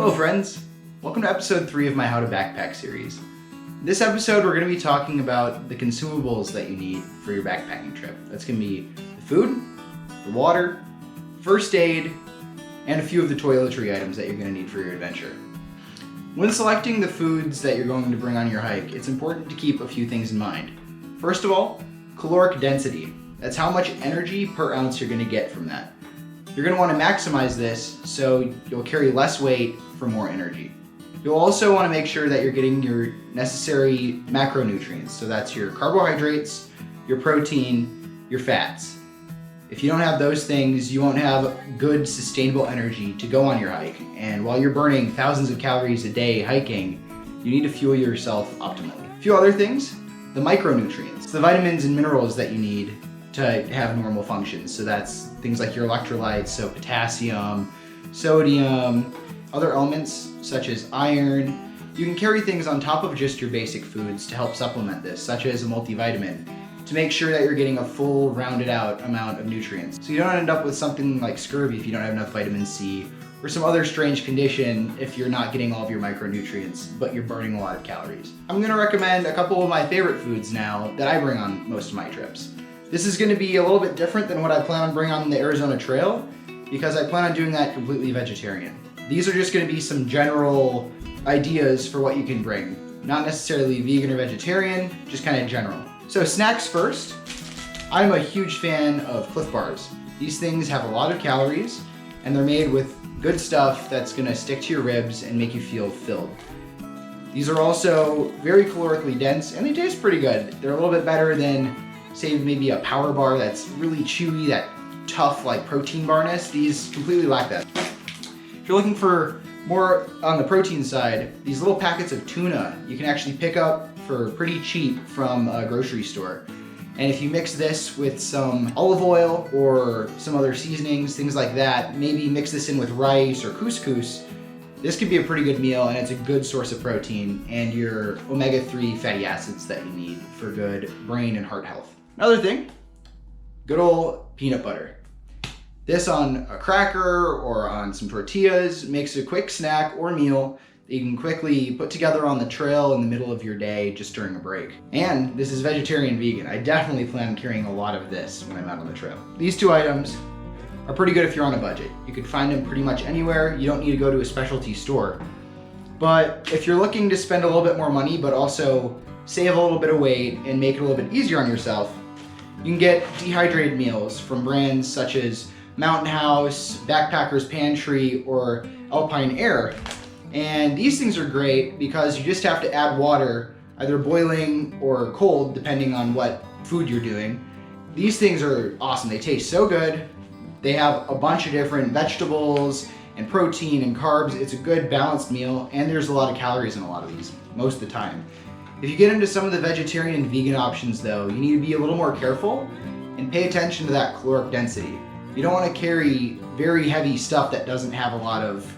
Hello friends! Welcome to episode 3 of my How to Backpack series. In this episode we're going to be talking about the consumables that you need for your backpacking trip. That's going to be the food, the water, first aid, and a few of the toiletry items that you're going to need for your adventure. When selecting the foods that you're going to bring on your hike, it's important to keep a few things in mind. First of all, caloric density. That's how much energy per ounce you're going to get from that. You're going to want to maximize this so you'll carry less weight for more energy. You'll also want to make sure that you're getting your necessary macronutrients. So that's your carbohydrates, your protein, your fats. If you don't have those things, you won't have good sustainable energy to go on your hike. And while you're burning thousands of calories a day hiking, you need to fuel yourself optimally. A few other things, the micronutrients, the vitamins and minerals that you need to have normal functions. So that's things like your electrolytes, so potassium, sodium, other elements such as iron. You can carry things on top of just your basic foods to help supplement this, such as a multivitamin, to make sure that you're getting a full rounded out amount of nutrients. So you don't end up with something like scurvy if you don't have enough vitamin C, or some other strange condition if you're not getting all of your micronutrients, but you're burning a lot of calories. I'm gonna recommend a couple of my favorite foods now that I bring on most of my trips. This is gonna be a little bit different than what I plan on bringing on the Arizona Trail, because I plan on doing that completely vegetarian. These are just gonna be some general ideas for what you can bring. Not necessarily vegan or vegetarian, just kind of general. So snacks first. I'm a huge fan of Cliff Bars. These things have a lot of calories, and they're made with good stuff that's gonna stick to your ribs and make you feel filled. These are also very calorically dense, and they taste pretty good. They're a little bit better than, say, maybe a power bar that's really chewy, that tough like protein barness. These completely lack that. If you're looking for more on the protein side, these little packets of tuna you can actually pick up for pretty cheap from a grocery store. And if you mix this with some olive oil or some other seasonings, things like that, maybe mix this in with rice or couscous, this could be a pretty good meal, and it's a good source of protein and your omega-3 fatty acids that you need for good brain and heart health. Another thing, good old peanut butter. This on a cracker or on some tortillas makes a quick snack or meal that you can quickly put together on the trail in the middle of your day just during a break. And this is vegetarian vegan. I definitely plan on carrying a lot of this when I'm out on the trail. These two items are pretty good if you're on a budget. You can find them pretty much anywhere. You don't need to go to a specialty store. But if you're looking to spend a little bit more money but also save a little bit of weight and make it a little bit easier on yourself, you can get dehydrated meals from brands such as Mountain House, Backpacker's Pantry, or Alpine Air. And these things are great because you just have to add water, either boiling or cold, depending on what food you're doing. These things are awesome. They taste so good. They have a bunch of different vegetables and protein and carbs. It's a good balanced meal, and there's a lot of calories in a lot of these, most of the time. If you get into some of the vegetarian and vegan options though, you need to be a little more careful and pay attention to that caloric density. You don't want to carry very heavy stuff that doesn't have a lot of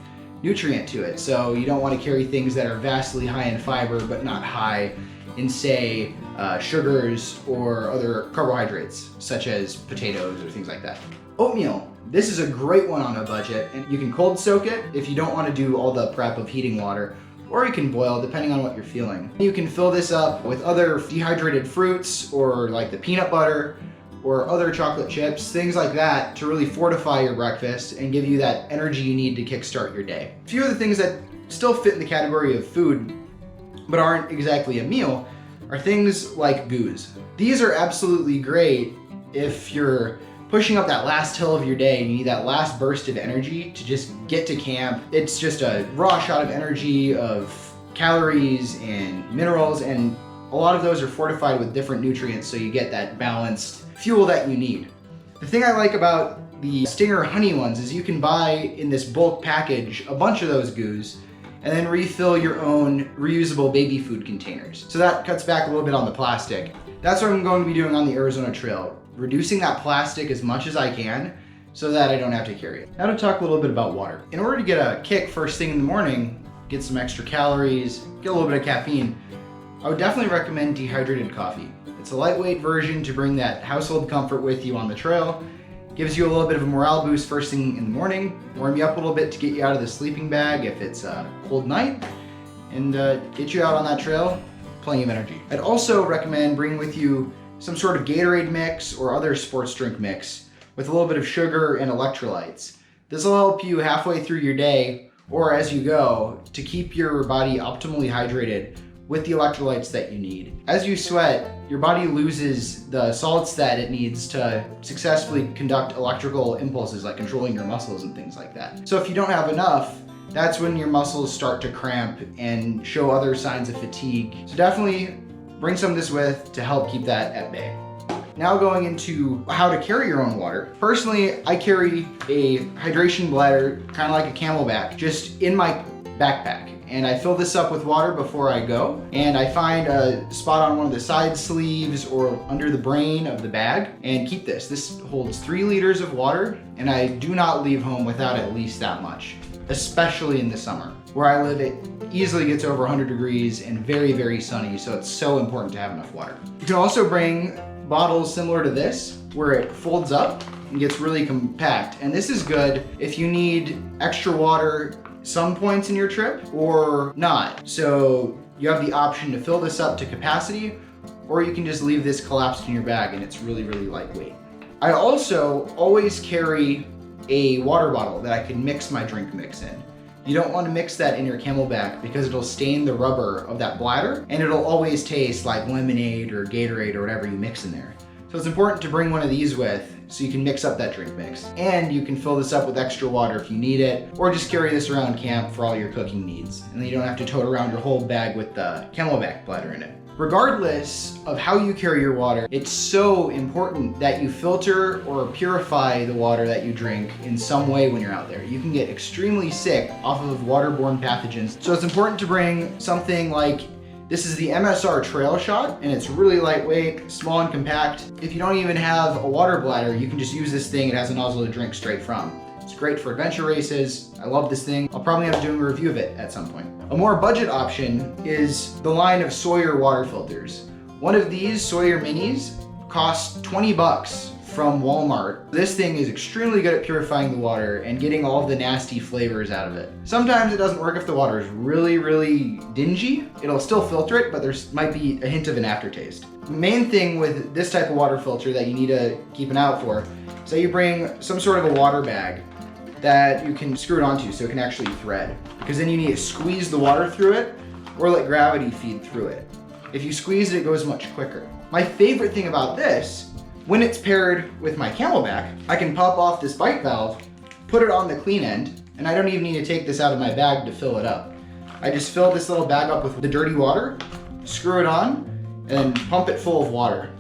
nutrient to it. So you don't want to carry things that are vastly high in fiber but not high in, say, sugars or other carbohydrates such as potatoes or things like that. Oatmeal. This is a great one on a budget, and you can cold soak it if you don't want to do all the prep of heating water, or you can boil depending on what you're feeling. You can fill this up with other dehydrated fruits or like the peanut butter or other chocolate chips, things like that, to really fortify your breakfast and give you that energy you need to kickstart your day. A few of the things that still fit in the category of food but aren't exactly a meal are things like goos. These are absolutely great if you're pushing up that last hill of your day and you need that last burst of energy to just get to camp. It's just a raw shot of energy, of calories and minerals, and a lot of those are fortified with different nutrients, so you get that balanced fuel that you need. The thing I like about the Stinger Honey ones is you can buy in this bulk package a bunch of those goos and then refill your own reusable baby food containers. So that cuts back a little bit on the plastic. That's what I'm going to be doing on the Arizona Trail, reducing that plastic as much as I can so that I don't have to carry it. Now to talk a little bit about water. In order to get a kick first thing in the morning, get some extra calories, get a little bit of caffeine, I would definitely recommend dehydrated coffee. It's a lightweight version to bring that household comfort with you on the trail, Gives you a little bit of a morale boost first thing in the morning, warm you up a little bit to get you out of the sleeping bag if it's a cold night, and get you out on that trail, plenty of energy. I'd also recommend bringing with you some sort of Gatorade mix or other sports drink mix with a little bit of sugar and electrolytes. This will help you halfway through your day or as you go to keep your body optimally hydrated with the electrolytes that you need. As you sweat, your body loses the salts that it needs to successfully conduct electrical impulses like controlling your muscles and things like that. So if you don't have enough, that's when your muscles start to cramp and show other signs of fatigue. So definitely bring some of this with to help keep that at bay. Now going into how to carry your own water. Personally, I carry a hydration bladder, kind of like a Camelback, just in my backpack. And I fill this up with water before I go. And I find a spot on one of the side sleeves or under the brain of the bag and keep this. This holds 3 liters of water, and I do not leave home without at least that much, especially in the summer. Where I live, it easily gets over 100 degrees and very, very sunny, so it's so important to have enough water. You can also bring bottles similar to this, where it folds up and gets really compact. And this is good if you need extra water some points in your trip or not. So you have the option to fill this up to capacity, or you can just leave this collapsed in your bag and it's really, really lightweight. I also always carry a water bottle that I can mix my drink mix in. You don't want to mix that in your Camelback because it'll stain the rubber of that bladder and it'll always taste like lemonade or Gatorade or whatever you mix in there. So it's important to bring one of these with so you can mix up that drink mix. And you can fill this up with extra water if you need it, or just carry this around camp for all your cooking needs. And then you don't have to tote around your whole bag with the Camelback bladder in it. Regardless of how you carry your water, it's so important that you filter or purify the water that you drink in some way when you're out there. You can get extremely sick off of waterborne pathogens. So it's important to bring something like, this is the MSR Trail Shot, and it's really lightweight, small and compact. If you don't even have a water bladder, you can just use this thing. It has a nozzle to drink straight from. It's great for adventure races. I love this thing. I'll probably end up doing a review of it at some point. A more budget option is the line of Sawyer water filters. One of these Sawyer Minis costs 20 bucks from Walmart. This thing is extremely good at purifying the water and getting all of the nasty flavors out of it. Sometimes it doesn't work if the water is really, really dingy. It'll still filter it, but there might be a hint of an aftertaste. The main thing with this type of water filter that you need to keep an eye out for is that you bring some sort of a water bag that you can screw it onto so it can actually thread. Because then you need to squeeze the water through it or let gravity feed through it. If you squeeze it, it goes much quicker. My favorite thing about this, when it's paired with my Camelback, I can pop off this bite valve, put it on the clean end, and I don't even need to take this out of my bag to fill it up. I just fill this little bag up with the dirty water, screw it on, and pump it full of water.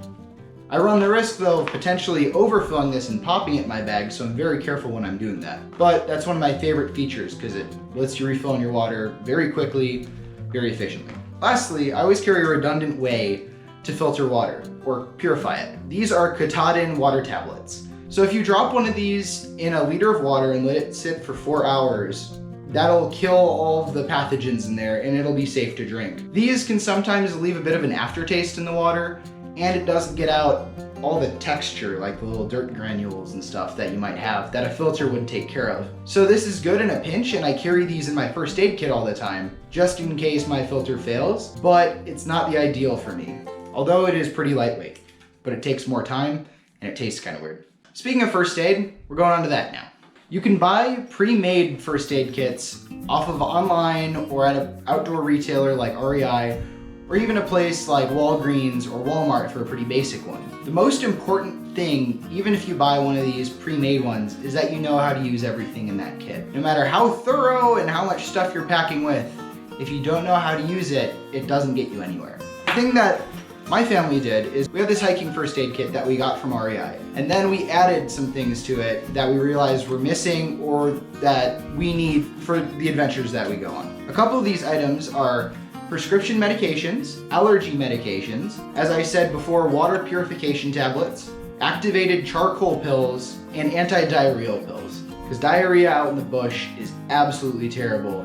I run the risk though of potentially overfilling this and popping it in my bag, so I'm very careful when I'm doing that. But that's one of my favorite features because it lets you refill in your water very quickly, very efficiently. Lastly, I always carry a redundant way to filter water or purify it. These are Katahdin water tablets. So if you drop one of these in a liter of water and let it sit for 4 hours, that'll kill all of the pathogens in there and it'll be safe to drink. These can sometimes leave a bit of an aftertaste in the water, and it doesn't get out all the texture, like the little dirt granules and stuff that you might have that a filter would take care of. So this is good in a pinch, and I carry these in my first aid kit all the time, just in case my filter fails, but it's not the ideal for me. Although it is pretty lightweight, but it takes more time and it tastes kind of weird. Speaking of first aid, we're going on to that now. You can buy pre-made first aid kits off of online or at an outdoor retailer like REI, or even a place like Walgreens or Walmart for a pretty basic one. The most important thing, even if you buy one of these pre-made ones, is that you know how to use everything in that kit. No matter how thorough and how much stuff you're packing with, if you don't know how to use it, it doesn't get you anywhere. The thing that my family did is we have this hiking first aid kit that we got from REI, and then we added some things to it that we realized were missing or that we need for the adventures that we go on. A couple of these items are prescription medications, allergy medications, as I said before, water purification tablets, activated charcoal pills, and anti-diarrheal pills. Because diarrhea out in the bush is absolutely terrible,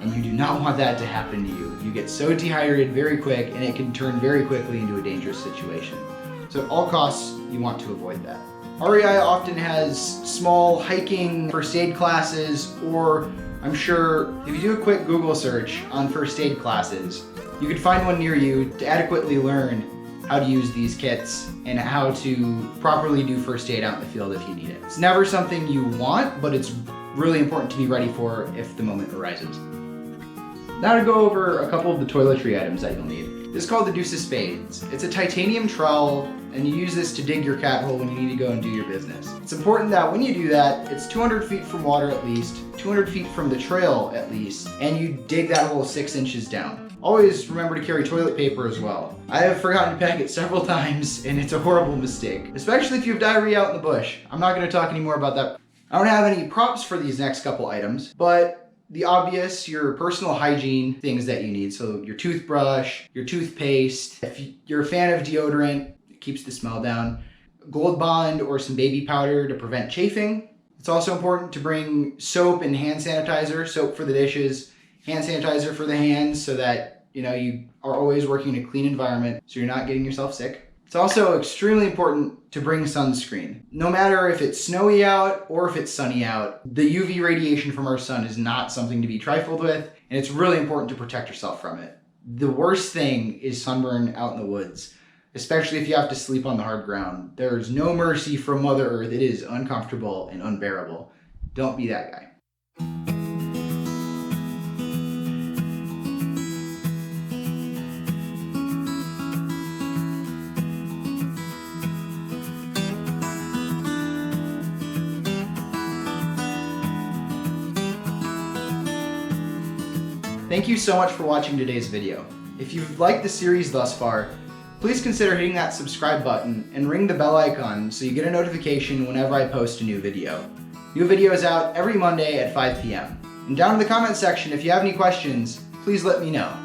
and you do not want that to happen to you. You get so dehydrated very quick, and it can turn very quickly into a dangerous situation. So at all costs, you want to avoid that. REI often has small hiking first aid classes, or I'm sure if you do a quick Google search on first aid classes, you could find one near you to adequately learn how to use these kits and how to properly do first aid out in the field if you need it. It's never something you want, but it's really important to be ready for if the moment arises. Now to go over a couple of the toiletry items that you'll need. This is called the Deuce of Spades. It's a titanium trowel, and you use this to dig your cat hole when you need to go and do your business. It's important that when you do that, it's 200 feet from water at least, 200 feet from the trail at least, and you dig that hole 6 inches down. Always remember to carry toilet paper as well. I have forgotten to pack it several times, and it's a horrible mistake, especially if you have diarrhea out in the bush. I'm not going to talk anymore about that. I don't have any props for these next couple items, but the obvious, your personal hygiene things that you need. So your toothbrush, your toothpaste. If you're a fan of deodorant, it keeps the smell down. Gold Bond or some baby powder to prevent chafing. It's also important to bring soap and hand sanitizer. Soap for the dishes, hand sanitizer for the hands, so that you are always working in a clean environment so you're not getting yourself sick. It's also extremely important to bring sunscreen. No matter if it's snowy out or if it's sunny out, the UV radiation from our sun is not something to be trifled with, and it's really important to protect yourself from it. The worst thing is sunburn out in the woods, especially if you have to sleep on the hard ground. There's no mercy from Mother Earth. It is uncomfortable and unbearable. Don't be that guy. Thank you so much for watching today's video. If you've liked the series thus far, please consider hitting that subscribe button and ring the bell icon so you get a notification whenever I post a new video. New videos out every Monday at 5 p.m. And down in the comment section, if you have any questions, please let me know.